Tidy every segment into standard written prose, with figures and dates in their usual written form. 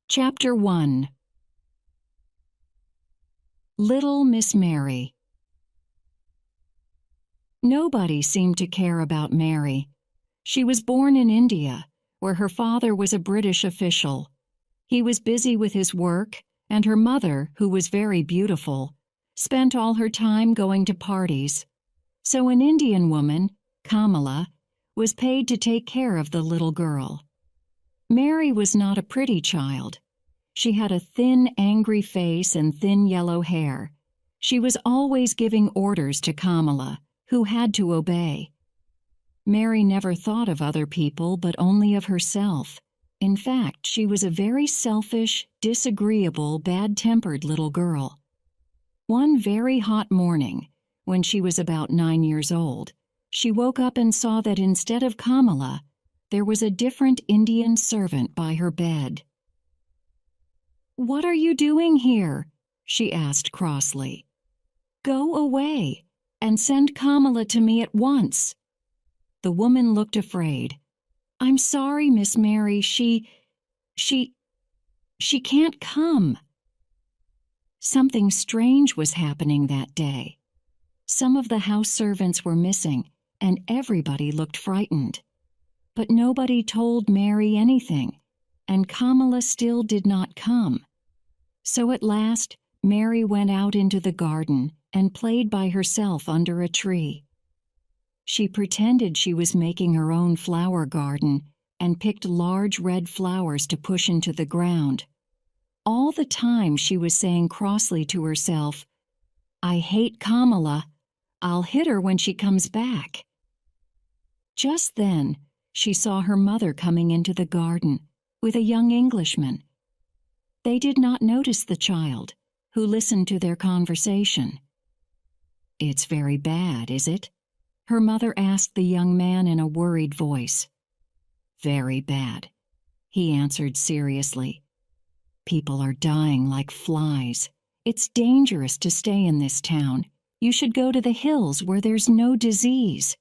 Chapter 1. Little Miss Mary. Nobody seemed to care about Mary. She was born in India, where her father was a British official. He was busy with his work, and her mother, who was very beautiful, spent all her time going to parties. So an Indian woman, Kamala, was paid to take care of the little girl. Mary was not a pretty child. She had a thin, angry face and thin yellow hair. She was always giving orders to Kamala, who had to obey. Mary never thought of other people but only of herself. In fact, she was a very selfish, disagreeable, bad-tempered little girl. One very hot morning, when she was about 9 years old, she woke up and saw that instead of Kamala, there was a different Indian servant by her bed. "What are you doing here?" she asked crossly. "Go away and send Kamala to me at once." The woman looked afraid. "I'm sorry, Miss Mary, she can't come." Something strange was happening that day. Some of the house servants were missing, and everybody looked frightened. But nobody told Mary anything, and Kamala still did not come. So at last, Mary went out into the garden and played by herself under a tree. She pretended she was making her own flower garden and picked large red flowers to push into the ground. All the time she was saying crossly to herself, "I hate Kamala. I'll hit her when she comes back." Just then, she saw her mother coming into the garden with a young Englishman. They did not notice the child, who listened to their conversation. "It's very bad, is it?" her mother asked the young man in a worried voice. "Very bad," he answered seriously. "People are dying like flies. It's dangerous to stay in this town. You should go to the hills where there's no disease."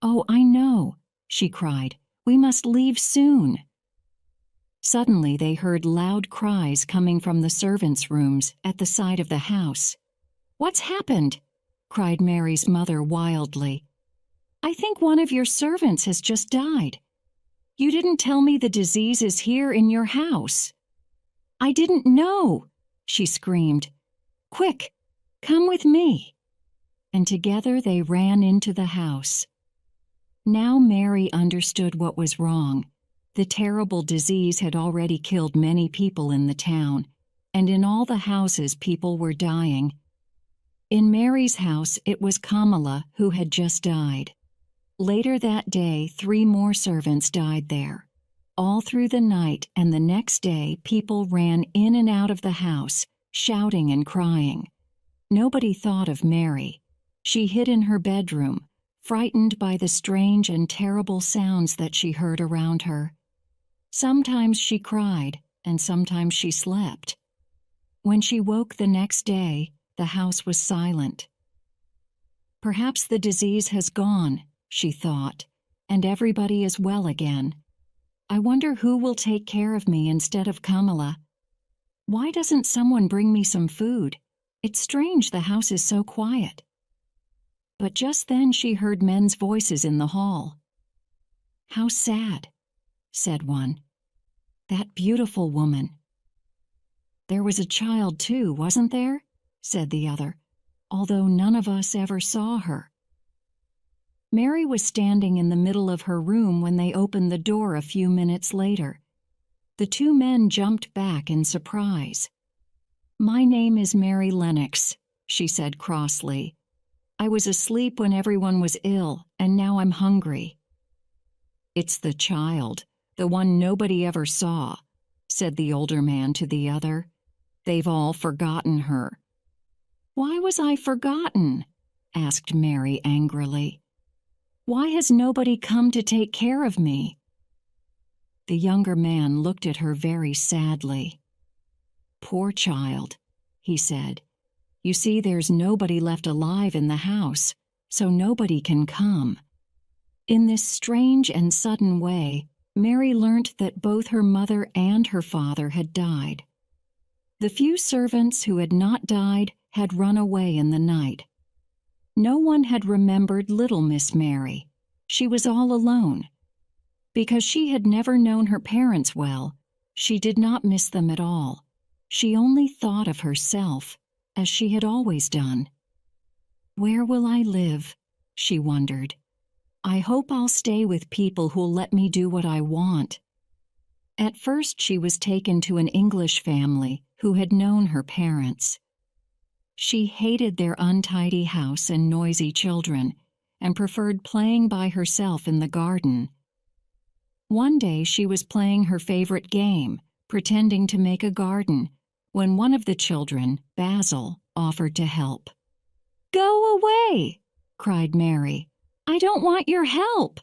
"Oh, I know," she cried. "We must leave soon." Suddenly they heard loud cries coming from the servants' rooms at the side of the house. "What's happened?" cried Mary's mother wildly. "I think one of your servants has just died. You didn't tell me the disease is here in your house." "I didn't know," she screamed. "Quick, come with me." And together they ran into the house. Now Mary understood what was wrong. The terrible disease had already killed many people in the town, and in all the houses people were dying. In Mary's house, it was Kamala who had just died. Later that day, 3 more servants died there. All through the night and the next day, people ran in and out of the house, shouting and crying. Nobody thought of Mary. She hid in her bedroom, frightened by the strange and terrible sounds that she heard around her. Sometimes she cried, and sometimes she slept. When she woke the next day, the house was silent. "Perhaps the disease has gone," she thought, "and everybody is well again. I wonder who will take care of me instead of Kamala. Why doesn't someone bring me some food? It's strange the house is so quiet." But just then she heard men's voices in the hall. "How sad," said one. "That beautiful woman." "There was a child too, wasn't there?" said the other, "although none of us ever saw her." Mary was standing in the middle of her room when they opened the door a few minutes later. The 2 men jumped back in surprise. "My name is Mary Lennox," she said crossly. "I was asleep when everyone was ill, and now I'm hungry." "It's the child, the one nobody ever saw," said the older man to the other. "They've all forgotten her." "Why was I forgotten?" asked Mary angrily. "Why has nobody come to take care of me?" The younger man looked at her very sadly. "Poor child," he said. "You see, there's nobody left alive in the house, so nobody can come." In this strange and sudden way, Mary learnt that both her mother and her father had died. The few servants who had not died had run away in the night. No one had remembered little Miss Mary. She was all alone. Because she had never known her parents well, she did not miss them at all. She only thought of herself, as she had always done. "Where will I live?" she wondered. "I hope I'll stay with people who'll let me do what I want." At first she was taken to an English family who had known her parents. She hated their untidy house and noisy children, and preferred playing by herself in the garden. One day she was playing her favorite game, pretending to make a garden, when one of the children, Basil, offered to help. "Go away!" cried Mary. "I don't want your help."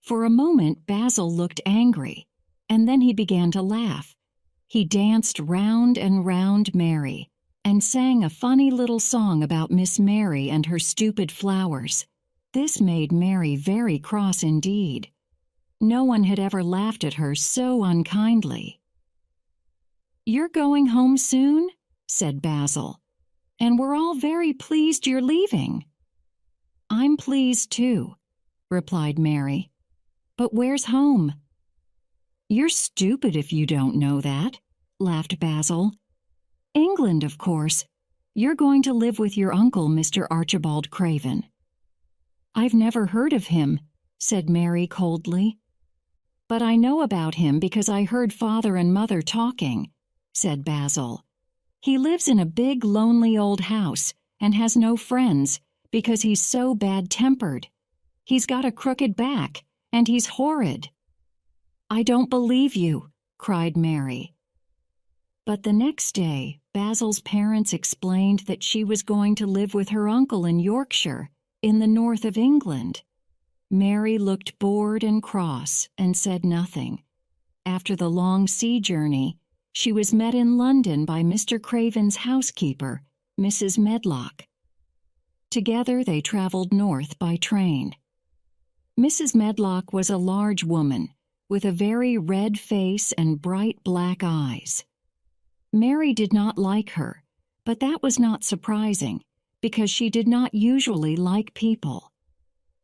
For a moment Basil looked angry, and then he began to laugh. He danced round and round Mary, and sang a funny little song about Miss Mary and her stupid flowers. This made Mary very cross indeed. No one had ever laughed at her so unkindly. "You're going home soon?" said Basil. "And we're all very pleased you're leaving." "I'm pleased too," replied Mary. "But where's home?" "You're stupid if you don't know that," laughed Basil. "England, of course. You're going to live with your uncle, Mr. Archibald Craven." "I've never heard of him," said Mary coldly. "But I know about him because I heard Father and Mother talking," said Basil. "He lives in a big, lonely old house and has no friends because he's so bad-tempered. He's got a crooked back, and he's horrid." "I don't believe you," cried Mary. But the next day, Basil's parents explained that she was going to live with her uncle in Yorkshire, in the north of England. Mary looked bored and cross and said nothing. After the long sea journey, she was met in London by Mr. Craven's housekeeper, Mrs. Medlock. Together they traveled north by train. Mrs. Medlock was a large woman, with a very red face and bright black eyes. Mary did not like her, but that was not surprising, because she did not usually like people.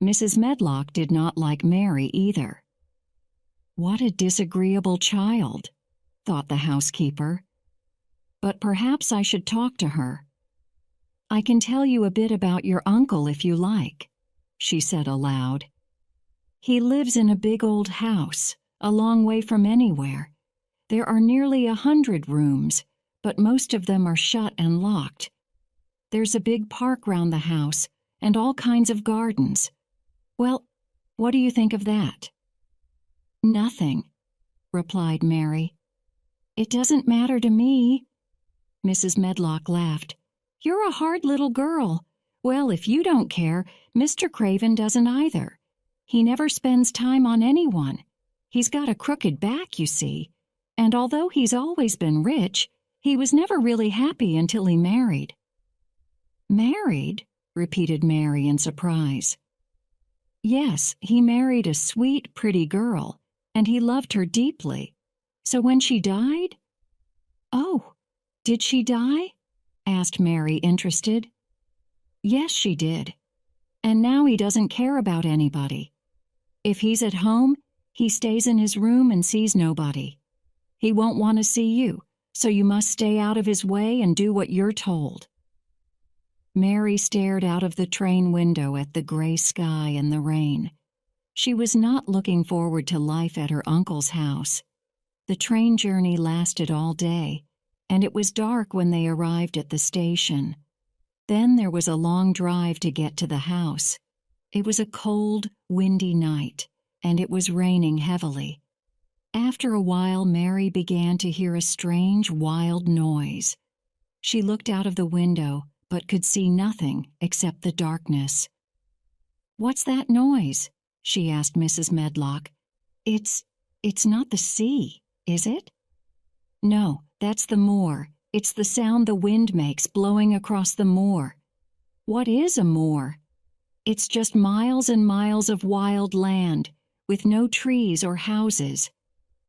Mrs. Medlock did not like Mary either. "What a disagreeable child," thought the housekeeper. "But perhaps I should talk to her. I can tell you a bit about your uncle if you like," she said aloud. "He lives in a big old house, a long way from anywhere. There are nearly 100 rooms, but most of them are shut and locked. There's a big park round the house and all kinds of gardens. Well, what do you think of that?" "Nothing," replied Mary. "It doesn't matter to me." Mrs. Medlock laughed. "You're a hard little girl. Well, if you don't care, Mr. Craven doesn't either. He never spends time on anyone. He's got a crooked back, you see, and although he's always been rich, he was never really happy until he married." "Married?" repeated Mary in surprise. "Yes, he married a sweet, pretty girl, and he loved her deeply. So when she died—" "Oh, did she die?" asked Mary, interested. "Yes, she did. And now he doesn't care about anybody. If he's at home, he stays in his room and sees nobody. He won't want to see you, so you must stay out of his way and do what you're told." Mary stared out of the train window at the gray sky and the rain. She was not looking forward to life at her uncle's house. The train journey lasted all day, and it was dark when they arrived at the station. Then there was a long drive to get to the house. It was a cold, windy night, and it was raining heavily. After a while, Mary began to hear a strange, wild noise. She looked out of the window, but could see nothing except the darkness. "What's that noise?" she asked Mrs. Medlock. It's not the sea, is it?" "No, that's the moor. It's the sound the wind makes blowing across the moor." "What is a moor?" "It's just miles and miles of wild land, with no trees or houses.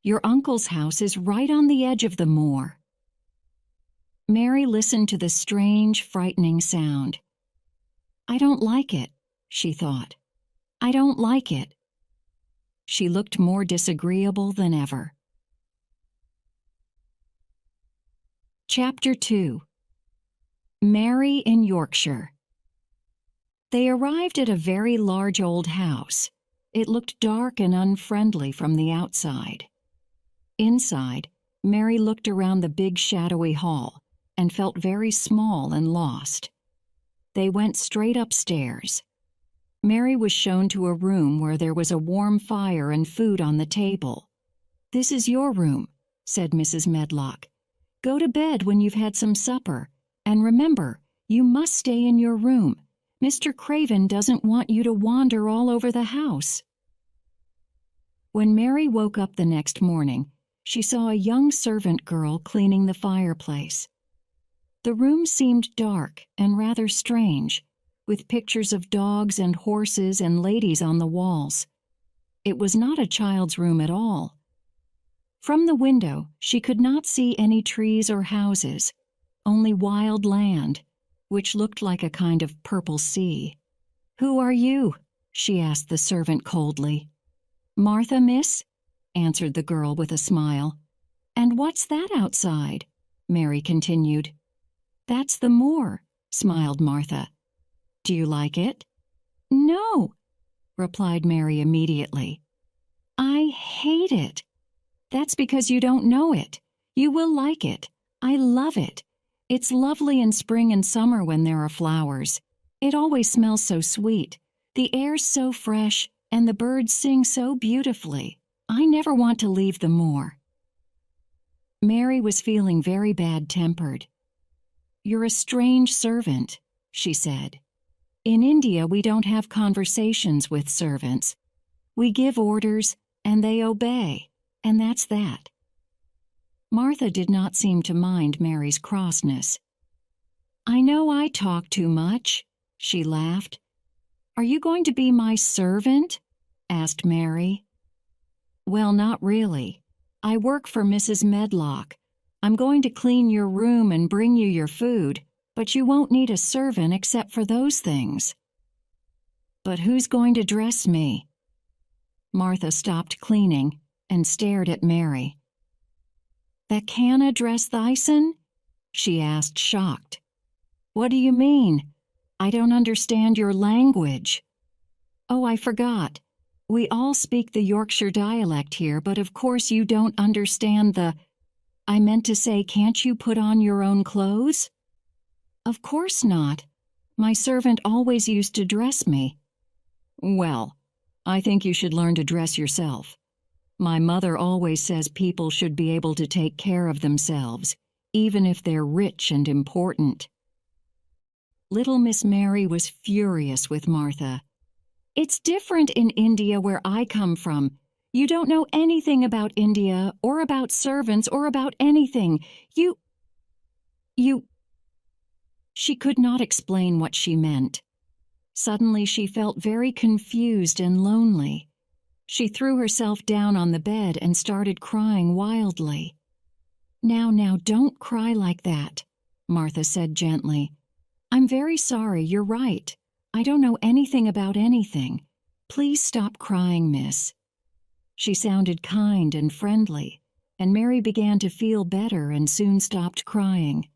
Your uncle's house is right on the edge of the moor." Mary listened to the strange, frightening sound. "I don't like it," she thought. "I don't like it." She looked more disagreeable than ever. Chapter 2. Mary in Yorkshire. They arrived at a very large old house. It looked dark and unfriendly from the outside. Inside, Mary looked around the big shadowy hall and felt very small and lost. They went straight upstairs. Mary was shown to a room where there was a warm fire and food on the table. "This is your room," said Mrs. Medlock. "Go to bed when you've had some supper, and remember, you must stay in your room. Mr. Craven doesn't want you to wander all over the house." When Mary woke up the next morning, she saw a young servant girl cleaning the fireplace. The room seemed dark and rather strange, with pictures of dogs and horses and ladies on the walls. It was not a child's room at all. From the window, she could not see any trees or houses, only wild land, which looked like a kind of purple sea. "Who are you?" she asked the servant coldly. "Martha, miss," answered the girl with a smile. "And what's that outside?" Mary continued. "That's the moor," smiled Martha. "Do you like it?" "No," replied Mary immediately. "I hate it." "That's because you don't know it. You will like it. I love it. It's lovely in spring and summer when there are flowers. It always smells so sweet. The air's so fresh, and the birds sing so beautifully. I never want to leave the moor." Mary was feeling very bad-tempered. "You're a strange servant," she said. "In India, we don't have conversations with servants. We give orders, and they obey, and that's that." Martha did not seem to mind Mary's crossness. "I know I talk too much," she laughed. "Are you going to be my servant?" asked Mary. "Well, not really. I work for Mrs. Medlock. I'm going to clean your room and bring you your food, but you won't need a servant except for those things." "But who's going to dress me?" Martha stopped cleaning and stared at Mary. "That canna dress thysen?" she asked, shocked. "What do you mean? I don't understand your language." "Oh, I forgot. We all speak the Yorkshire dialect here, but of course you don't understand the— I meant to say, can't you put on your own clothes?" "Of course not. My servant always used to dress me." "Well, I think you should learn to dress yourself. My mother always says people should be able to take care of themselves, even if they're rich and important." Little Miss Mary was furious with Martha. "It's different in India where I come from. You don't know anything about India, or about servants, or about anything. You... She could not explain what she meant. Suddenly she felt very confused and lonely. She threw herself down on the bed and started crying wildly. Now, don't cry like that," Martha said gently. "I'm very sorry, you're right. I don't know anything about anything. Please stop crying, miss." She sounded kind and friendly, and Mary began to feel better and soon stopped crying.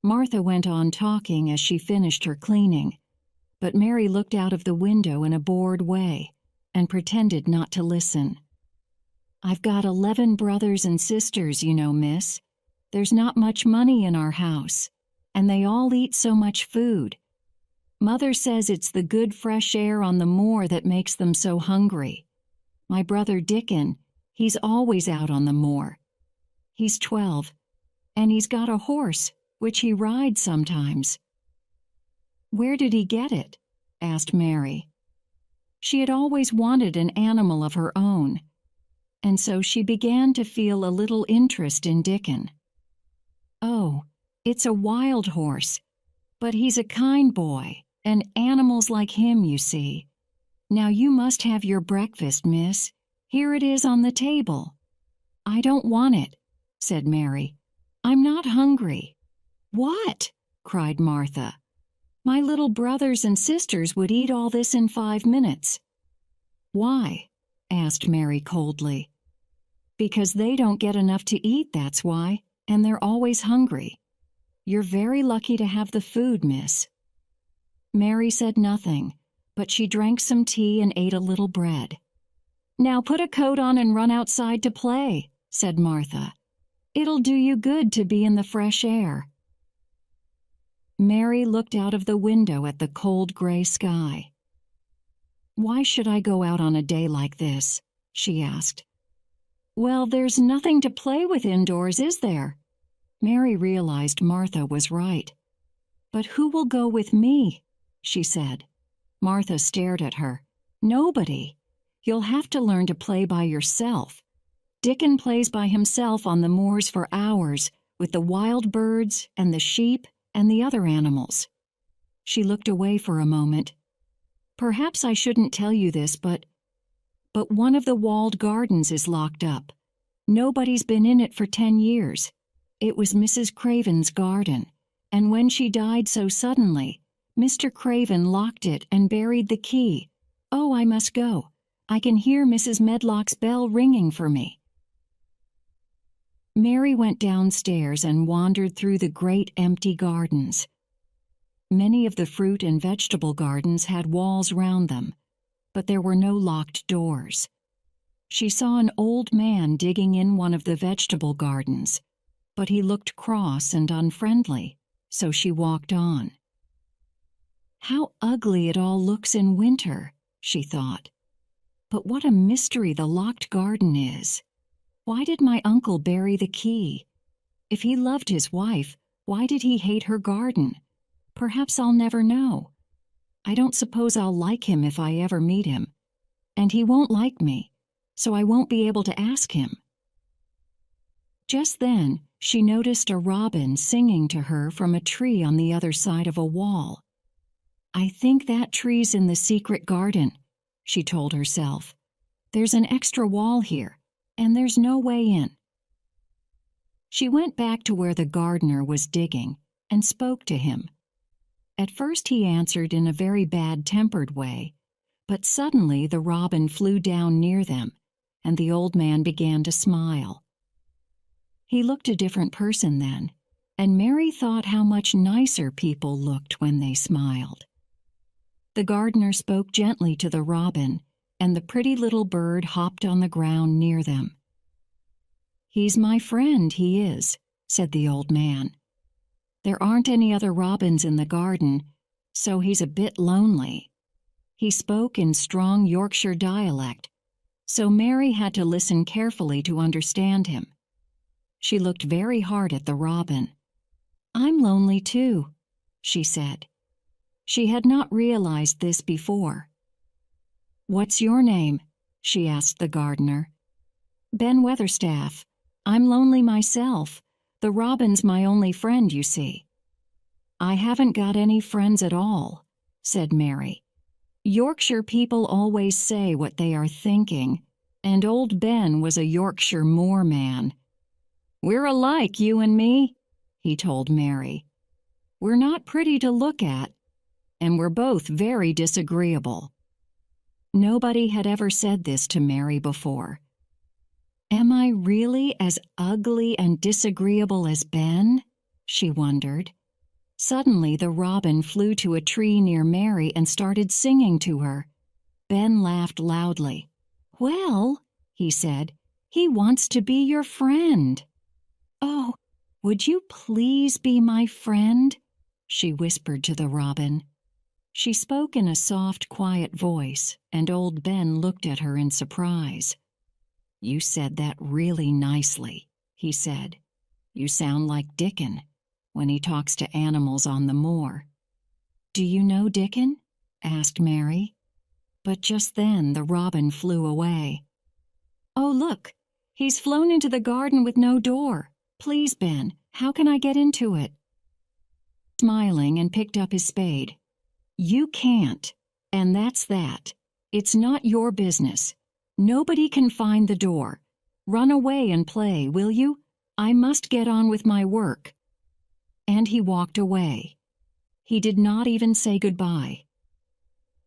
Martha went on talking as she finished her cleaning, but Mary looked out of the window in a bored way and pretended not to listen. "I've got 11 brothers and sisters, you know, miss. There's not much money in our house, and they all eat so much food. Mother says it's the good fresh air on the moor that makes them so hungry. My brother Dickon, he's always out on the moor. He's 12, and he's got a horse, which he rides sometimes." "Where did he get it?" asked Mary. She had always wanted an animal of her own, and so she began to feel a little interest in Dickon. "Oh, it's a wild horse, but he's a kind boy, and animals like him, you see. Now you must have your breakfast, miss. Here it is on the table." "I don't want it," said Mary. "I'm not hungry." "What?" cried Martha. "My little brothers and sisters would eat all this in 5 minutes." "Why?" asked Mary coldly. "Because they don't get enough to eat, that's why, and they're always hungry. You're very lucky to have the food, miss." Mary said nothing, but she drank some tea and ate a little bread. "Now put a coat on and run outside to play," said Martha. "It'll do you good to be in the fresh air." Mary looked out of the window at the cold gray sky. "Why should I go out on a day like this?" she asked. "Well, there's nothing to play with indoors, is there?" Mary realized Martha was right. "But who will go with me?" she said. Martha stared at her. "Nobody. You'll have to learn to play by yourself. Dickon plays by himself on the moors for hours with the wild birds and the sheep and the other animals." She looked away for a moment. "Perhaps I shouldn't tell you this, but one of the walled gardens is locked up. Nobody's been in it for 10 years. It was Mrs. Craven's garden, and when she died so suddenly, Mr. Craven locked it and buried the key. Oh, I must go. I can hear Mrs. Medlock's bell ringing for me." Mary went downstairs and wandered through the great empty gardens. Many of the fruit and vegetable gardens had walls round them, but there were no locked doors. She saw an old man digging in one of the vegetable gardens, but he looked cross and unfriendly, so she walked on. "How ugly it all looks in winter," she thought. "But what a mystery the locked garden is. Why did my uncle bury the key? If he loved his wife, why did he hate her garden? Perhaps I'll never know. I don't suppose I'll like him if I ever meet him. And he won't like me, so I won't be able to ask him." Just then, she noticed a robin singing to her from a tree on the other side of a wall. "I think that tree's in the secret garden," she told herself. "There's an extra wall here, and there's no way in." She went back to where the gardener was digging and spoke to him. At first he answered in a very bad-tempered way, but suddenly the robin flew down near them, and the old man began to smile. He looked a different person then, and Mary thought how much nicer people looked when they smiled. The gardener spoke gently to the robin, and the pretty little bird hopped on the ground near them. "He's my friend, he is," said the old man. "There aren't any other robins in the garden, so he's a bit lonely." He spoke in strong Yorkshire dialect, so Mary had to listen carefully to understand him. She looked very hard at the robin. "I'm lonely too," she said. She had not realized this before. "What's your name?" she asked the gardener. "Ben Weatherstaff. I'm lonely myself. The robin's my only friend, you see." "I haven't got any friends at all," said Mary. "Yorkshire people always say what they are thinking, and old Ben was a Yorkshire moorman." "We're alike, you and me," he told Mary. "We're not pretty to look at, and we're both very disagreeable." Nobody had ever said this to Mary before. Am I really as ugly and disagreeable as Ben? She wondered. Suddenly the robin flew to a tree near Mary and started singing to her. Ben laughed loudly. "Well," he said, "he wants to be your friend." "Oh, would you please be my friend?" she whispered to the robin. She spoke in a soft, quiet voice, and old Ben looked at her in surprise. "You said that really nicely," he said. "You sound like Dickon when he talks to animals on the moor." "Do you know Dickon?" asked Mary. But just then the robin flew away. "Oh, look, he's flown into the garden with no door. Please, Ben, how can I get into it?" Smiling and picked up his spade. "You can't, and that's that. It's not your business. Nobody can find the door. Run away and play, will you? I must get on with my work." And he walked away. He did not even say goodbye.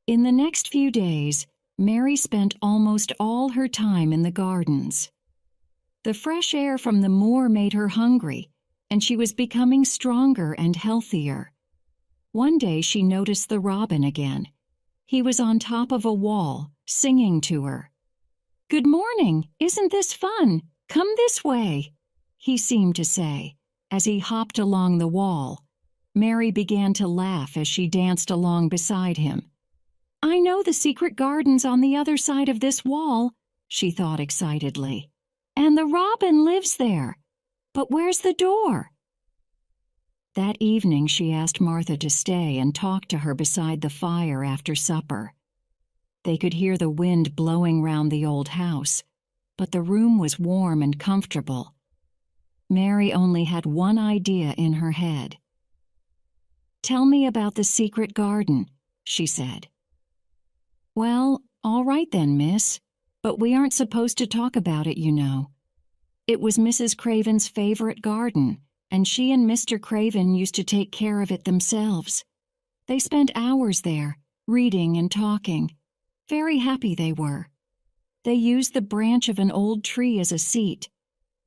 In the next few days, Mary spent almost all her time in the gardens. The fresh air from the moor made her hungry, and she was becoming stronger and healthier. One day she noticed the robin again. He was on top of a wall, singing to her. "Good morning! Isn't this fun? Come this way," he seemed to say, as he hopped along the wall. Mary began to laugh as she danced along beside him. "I know the secret garden's on the other side of this wall," she thought excitedly. "And the robin lives there. But where's the door?" That evening she asked Martha to stay and talk to her beside the fire after supper. They could hear the wind blowing round the old house, but the room was warm and comfortable. Mary only had one idea in her head. "Tell me about the secret garden," she said. "Well, all right then, miss, but we aren't supposed to talk about it, you know. It was Mrs. Craven's favorite garden, and she and Mr. Craven used to take care of it themselves. They spent hours there, reading and talking. Very happy they were. They used the branch of an old tree as a seat,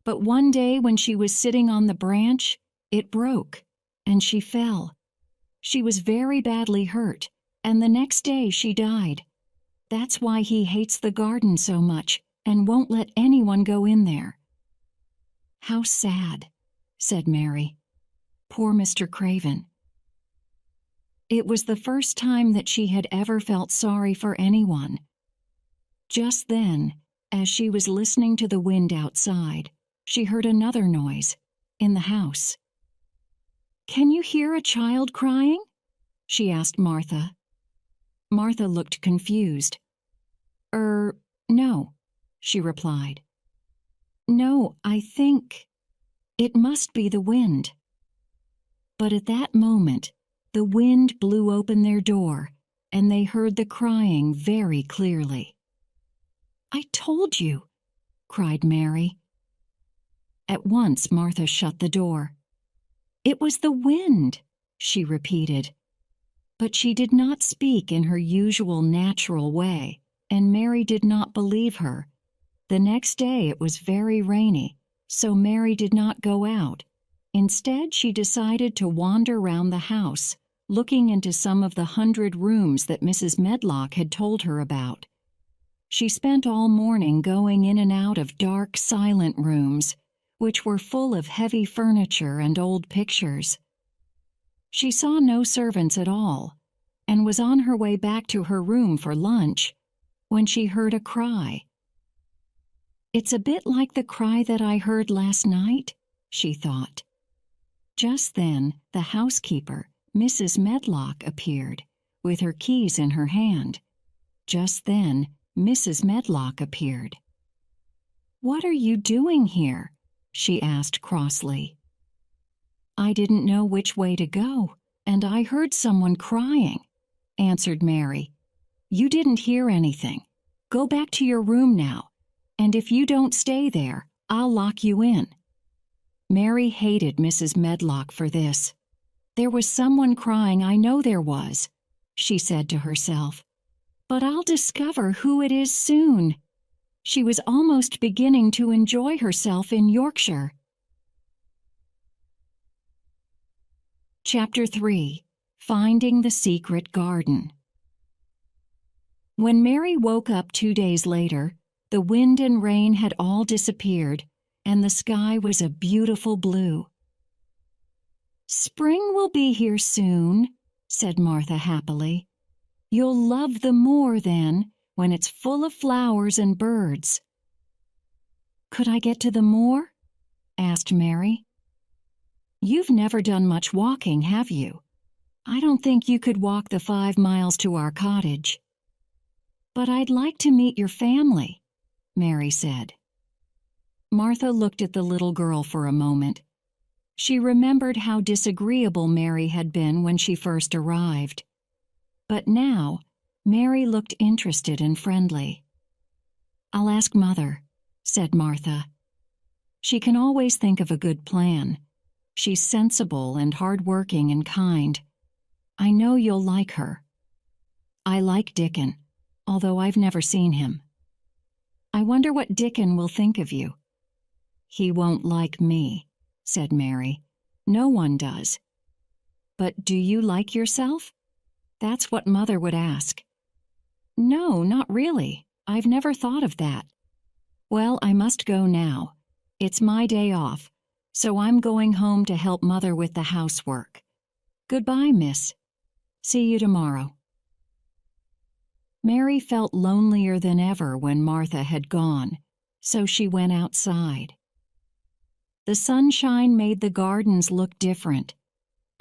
but one day when she was sitting on the branch, it broke, and she fell. She was very badly hurt, and the next day she died. That's why he hates the garden so much and won't let anyone go in there." "How sad," said Mary. "Poor Mr. Craven." It was the first time that she had ever felt sorry for anyone. Just then, as she was listening to the wind outside, she heard another noise in the house. "Can you hear a child crying?" she asked Martha. Martha looked confused. No," she replied. "No, I think it must be the wind." But at that moment, the wind blew open their door, and they heard the crying very clearly. "I told you," cried Mary. At once Martha shut the door. "It was the wind," she repeated. But she did not speak in her usual natural way, and Mary did not believe her. The next day it was very rainy, so Mary did not go out. Instead, she decided to wander round the house, looking into some of the 100 rooms that Mrs. Medlock had told her about. She spent all morning going in and out of dark, silent rooms, which were full of heavy furniture and old pictures. She saw no servants at all, and was on her way back to her room for lunch when she heard a cry. "It's a bit like the cry that I heard last night," she thought. Just then, the housekeeper, Mrs. Medlock, appeared, with her keys in her hand. Just then, Mrs. Medlock appeared. "What are you doing here?" she asked crossly. "I didn't know which way to go, and I heard someone crying," answered Mary. "You didn't hear anything. Go back to your room now, and if you don't stay there, I'll lock you in." Mary hated Mrs. Medlock for this. "There was someone crying, I know there was," she said to herself. "But I'll discover who it is soon." She was almost beginning to enjoy herself in Yorkshire. Chapter 3. Finding the Secret Garden. When Mary woke up 2 days later, the wind and rain had all disappeared, and the sky was a beautiful blue. "Spring will be here soon," said Martha happily. "You'll love the moor then, when it's full of flowers and birds." "Could I get to the moor?" asked Mary. "You've never done much walking, have you? I don't think you could walk the 5 miles to our cottage." "But I'd like to meet your family," Mary said. Martha looked at the little girl for a moment. She remembered how disagreeable Mary had been when she first arrived. But now, Mary looked interested and friendly. "I'll ask Mother," said Martha. "She can always think of a good plan. She's sensible and hard-working and kind. I know you'll like her." "I like Dickon, although I've never seen him." "I wonder what Dickon will think of you." "He won't like me," said Mary. "No one does." "But do you like yourself?" "That's what Mother would ask." "No, not really. I've never thought of that." "Well, I must go now. It's my day off, so I'm going home to help Mother with the housework. Goodbye, Miss. See you tomorrow." Mary felt lonelier than ever when Martha had gone, so she went outside. The sunshine made the gardens look different,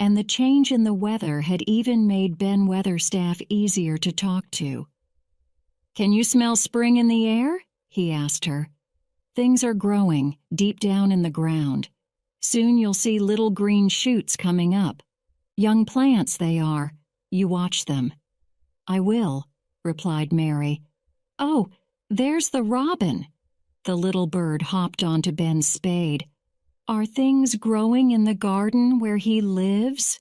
and the change in the weather had even made Ben Weatherstaff easier to talk to. "Can you smell spring in the air?" he asked her. "Things are growing deep down in the ground. Soon you'll see little green shoots coming up. Young plants they are. You watch them." "I will," replied Mary. "Oh, there's the robin." The little bird hopped onto Ben's spade. "Are things growing in the garden where he lives?"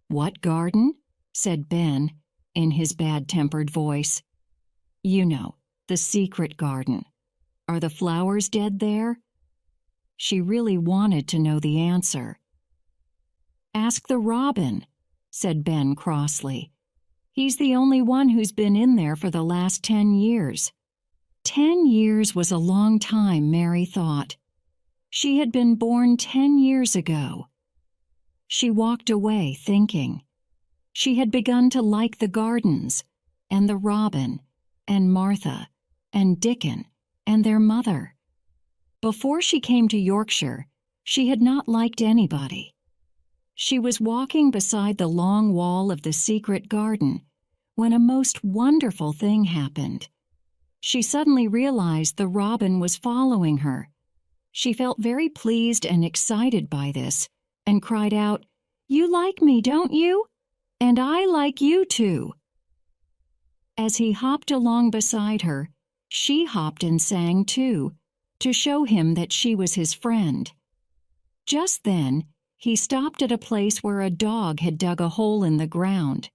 "What garden?" said Ben, in his bad-tempered voice. "You know, the secret garden. Are the flowers dead there?" She really wanted to know the answer. "Ask the robin," said Ben crossly. "He's the only one who's been in there for the last 10 years. 10 years was a long time, Mary thought. She had been born 10 years ago. She walked away thinking. She had begun to like the gardens, and the robin, and Martha, and Dickon, and their mother. Before she came to Yorkshire, she had not liked anybody. She was walking beside the long wall of the secret garden when a most wonderful thing happened. She suddenly realized the robin was following her. She felt very pleased and excited by this, and cried out, "You like me, don't you? And I like you too." As he hopped along beside her, she hopped and sang too, to show him that she was his friend. Just then, he stopped at a place where a dog had dug a hole in the ground.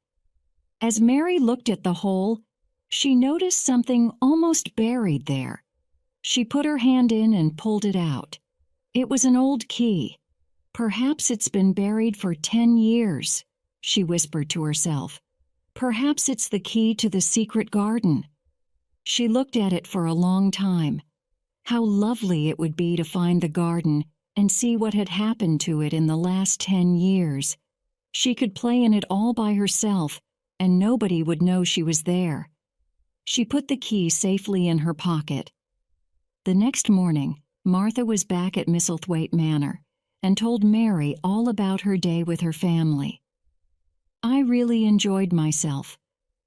As Mary looked at the hole, she noticed something almost buried there. She put her hand in and pulled it out. It was an old key. "Perhaps it's been buried for 10 years, she whispered to herself. "Perhaps it's the key to the secret garden." She looked at it for a long time. How lovely it would be to find the garden and see what had happened to it in the last 10 years. She could play in it all by herself, and nobody would know she was there. She put the key safely in her pocket. The next morning, Martha was back at Misselthwaite Manor and told Mary all about her day with her family. "I really enjoyed myself.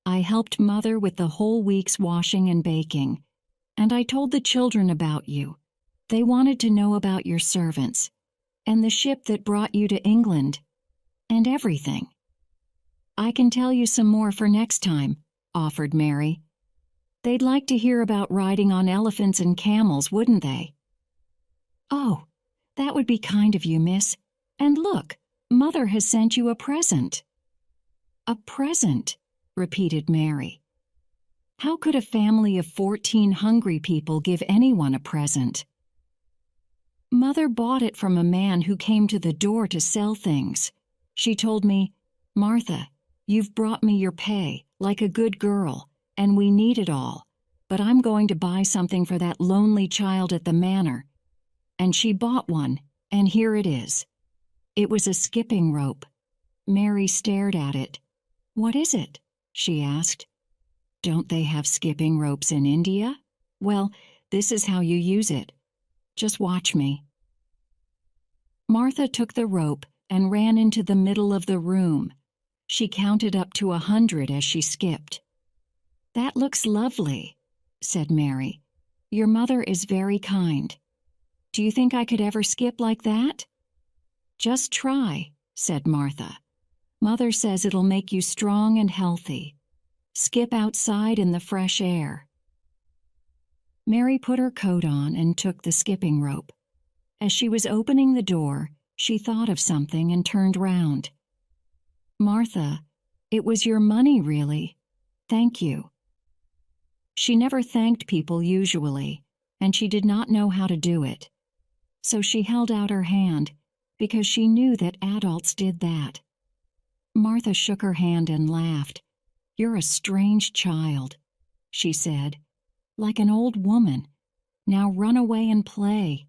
I helped Mother with the whole week's washing and baking, and I told the children about you. They wanted to know about your servants, and the ship that brought you to England, and everything." "I can tell you some more for next time," offered Mary. "They'd like to hear about riding on elephants and camels, wouldn't they?" "Oh, that would be kind of you, miss. And look, Mother has sent you a present." "A present?" repeated Mary. How could a family of 14 hungry people give anyone a present? "Mother bought it from a man who came to the door to sell things. She told me, 'Martha, you've brought me your pay, like a good girl, and we need it all, but I'm going to buy something for that lonely child at the manor.' And she bought one, and here it is." It was a skipping rope. Mary stared at it. "What is it?" she asked. "Don't they have skipping ropes in India? Well, this is how you use it. Just watch me." Martha took the rope and ran into the middle of the room. She counted up to 100 as she skipped. "That looks lovely," said Mary. "Your mother is very kind. Do you think I could ever skip like that?" "Just try," said Martha. "Mother says it'll make you strong and healthy. skip outside in the fresh air. Mary put her coat on and took the skipping rope. As she was opening the door, she thought of something and turned round. "Martha, it was your money, really. Thank you." She never thanked people usually, and she did not know how to do it. So she held out her hand, because she knew that adults did that. Martha shook her hand and laughed. "You're a strange child," she said, "like an old woman. Now run away and play."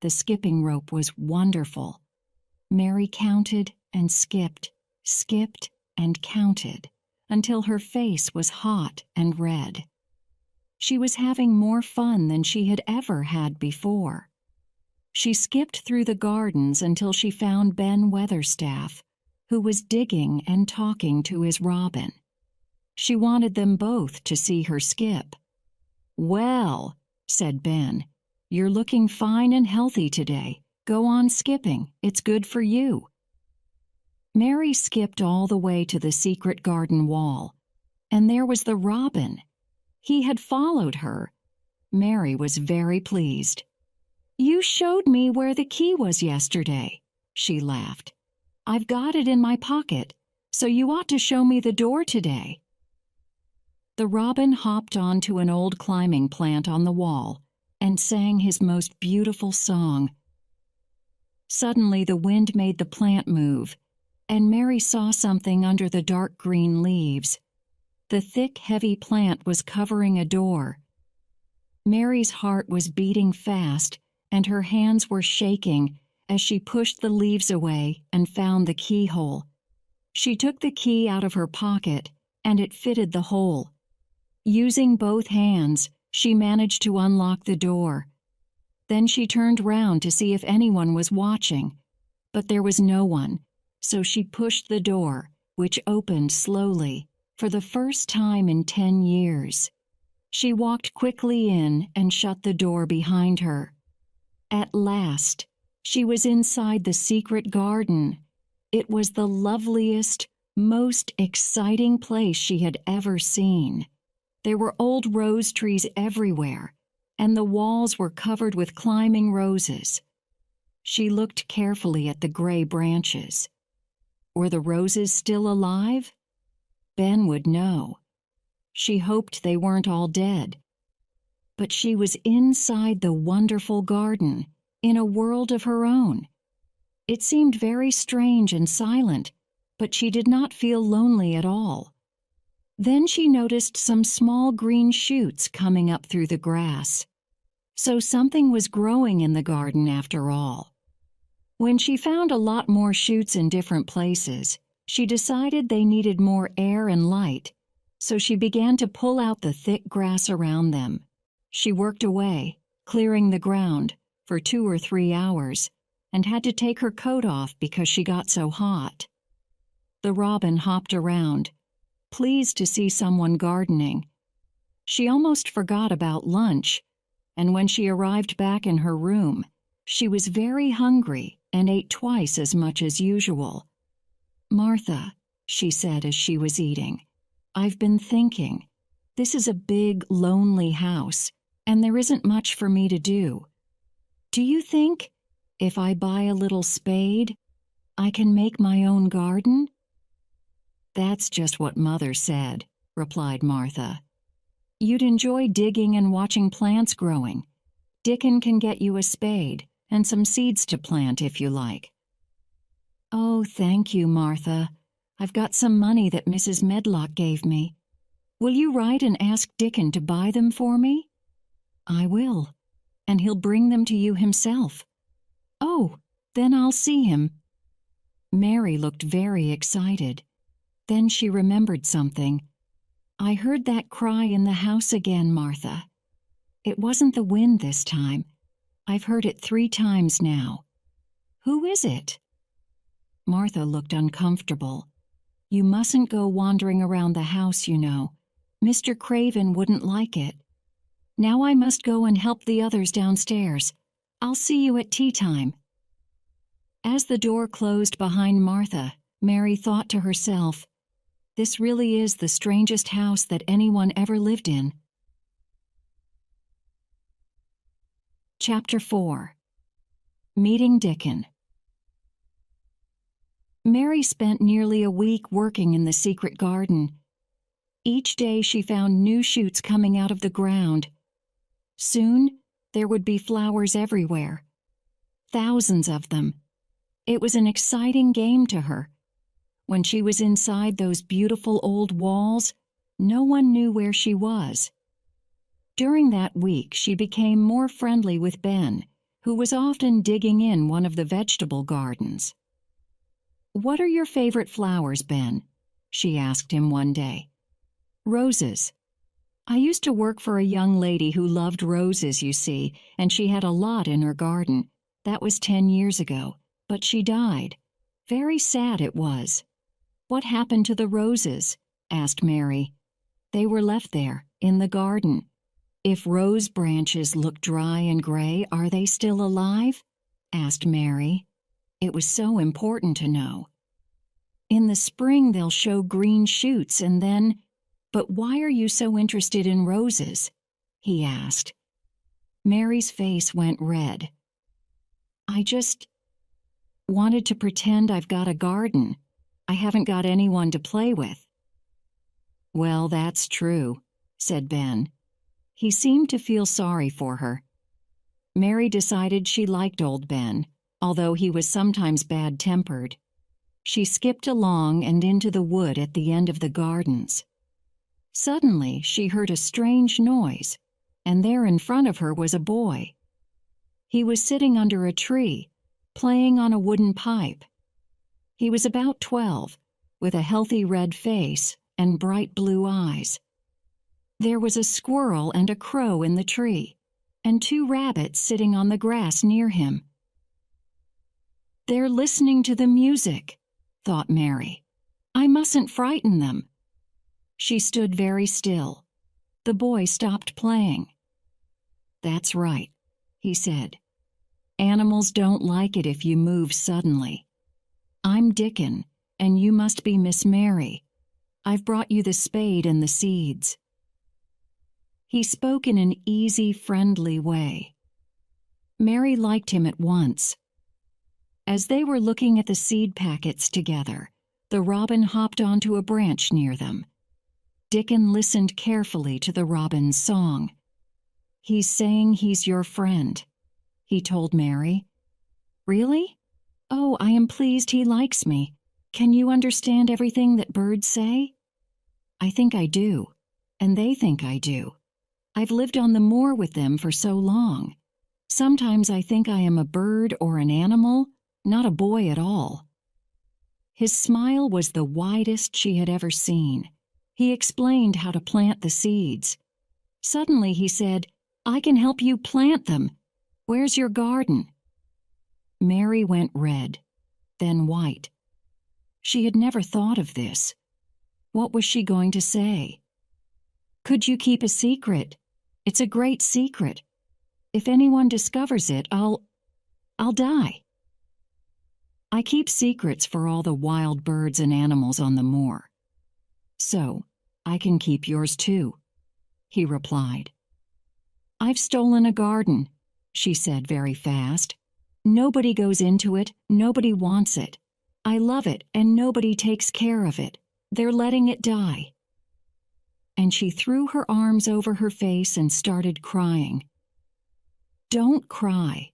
The skipping rope was wonderful. Mary counted and skipped and counted, until her face was hot and red. She was having more fun than she had ever had before. She skipped through the gardens until she found Ben Weatherstaff, who was digging and talking to his robin. She wanted them both to see her skip. "Well," said Ben, "you're looking fine and healthy today. Go on skipping. It's good for you." Mary skipped all the way to the secret garden wall, and there was the robin. He had followed her. Mary was very pleased. "You showed me where the key was yesterday," she laughed. "I've got it in my pocket, so you ought to show me the door today." The robin hopped onto an old climbing plant on the wall and sang his most beautiful song. Suddenly the wind made the plant move, and Mary saw something under the dark green leaves. The thick, heavy plant was covering a door. Mary's heart was beating fast, and her hands were shaking as she pushed the leaves away and found the keyhole. She took the key out of her pocket, and it fitted the hole. Using both hands, she managed to unlock the door. Then she turned round to see if anyone was watching, but there was no one, so she pushed the door, which opened slowly, for the first time in 10 years. She walked quickly in and shut the door behind her. At last, she was inside the secret garden. It was the loveliest, most exciting place she had ever seen. There were old rose trees everywhere, and the walls were covered with climbing roses. She looked carefully at the gray branches. Were the roses still alive? Ben would know. She hoped they weren't all dead. But she was inside the wonderful garden, in a world of her own. It seemed very strange and silent, but she did not feel lonely at all. Then she noticed some small green shoots coming up through the grass. So something was growing in the garden after all. When she found a lot more shoots in different places, she decided they needed more air and light, so she began to pull out the thick grass around them. She worked away, clearing the ground, for 2 or 3 hours, and had to take her coat off because she got so hot. The robin hopped around, pleased to see someone gardening. She almost forgot about lunch, and when she arrived back in her room, she was very hungry and ate twice as much as usual. "Martha," she said as she was eating, "I've been thinking. This is a big, lonely house, and there isn't much for me to do. Do you think, if I buy a little spade, I can make my own garden?" "That's just what Mother said," replied Martha. "You'd enjoy digging and watching plants growing. Dickon can get you a spade and some seeds to plant if you like." "Oh, thank you, Martha. I've got some money that Mrs. Medlock gave me. Will you write and ask Dickon to buy them for me?" "I will, and he'll bring them to you himself." "Oh, then I'll see him." Mary looked very excited. Then she remembered something. "I heard that cry in the house again, Martha. It wasn't the wind this time. I've heard it 3 times now. Who is it?" Martha looked uncomfortable. "You mustn't go wandering around the house, you know. Mr. Craven wouldn't like it. Now I must go and help the others downstairs. I'll see you at tea time." As the door closed behind Martha, Mary thought to herself, This really is the strangest house that anyone ever lived in. Chapter 4. Meeting Dickon. Mary spent nearly a week working in the secret garden. Each day she found new shoots coming out of the ground. Soon, there would be flowers everywhere. Thousands of them. It was an exciting game to her. When she was inside those beautiful old walls, no one knew where she was. During that week, she became more friendly with Ben, who was often digging in one of the vegetable gardens. "What are your favorite flowers, Ben?" she asked him one day. "Roses. I used to work for a young lady who loved roses, you see, and she had a lot in her garden. That was 10 years ago, but she died. Very sad it was." "What happened to the roses?" asked Mary. "They were left there, in the garden. If rose branches look dry and gray, are they still alive?" asked Mary. It was so important to know. "In the spring they'll show green shoots and then—" "But why are you so interested in roses?" he asked. Mary's face went red. "I just wanted to pretend I've got a garden. I haven't got anyone to play with." "Well, that's true," said Ben. He seemed to feel sorry for her. Mary decided she liked old Ben, although he was sometimes bad-tempered. She skipped along and into the wood at the end of the gardens. Suddenly, she heard a strange noise, and there in front of her was a boy. He was sitting under a tree, playing on a wooden pipe. He was about 12, with a healthy red face and bright blue eyes. There was a squirrel and a crow in the tree, and 2 rabbits sitting on the grass near him. "They're listening to the music," thought Mary. "I mustn't frighten them." She stood very still. The boy stopped playing. "That's right," he said. "Animals don't like it if you move suddenly. I'm Dickon, and you must be Miss Mary. I've brought you the spade and the seeds." He spoke in an easy, friendly way. Mary liked him at once. As they were looking at the seed packets together, the robin hopped onto a branch near them. Dickon listened carefully to the robin's song. "He's saying he's your friend," he told Mary. "Really? Oh, I am pleased he likes me. Can you understand everything that birds say?" "I think I do, and they think I do. I've lived on the moor with them for so long. Sometimes I think I am a bird or an animal, not a boy at all." His smile was the widest she had ever seen. He explained how to plant the seeds. Suddenly he said, "I can help you plant them. Where's your garden?" Mary went red, then white. She had never thought of this. What was she going to say? "Could you keep a secret? It's a great secret. If anyone discovers it, I'll die." "I keep secrets for all the wild birds and animals on the moor. So, I can keep yours too," he replied. "I've stolen a garden," she said very fast. "Nobody goes into it, nobody wants it. I love it, and nobody takes care of it. They're letting it die." And she threw her arms over her face and started crying. "Don't cry,"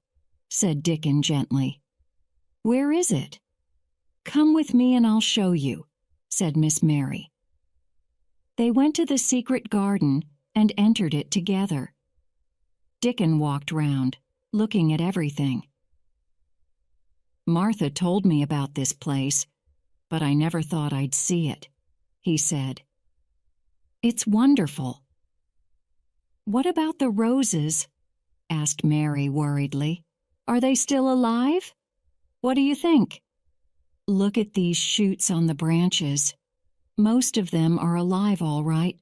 said Dickon gently. "Where is it?" "Come with me and I'll show you," said Miss Mary. They went to the secret garden and entered it together. Dickon walked round, looking at everything. "Martha told me about this place, but I never thought I'd see it," he said. "It's wonderful." "What about the roses?" asked Mary worriedly. "Are they still alive? What do you think?" "Look at these shoots on the branches. Most of them are alive all right."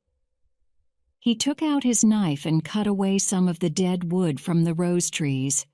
He took out his knife and cut away some of the dead wood from the rose trees.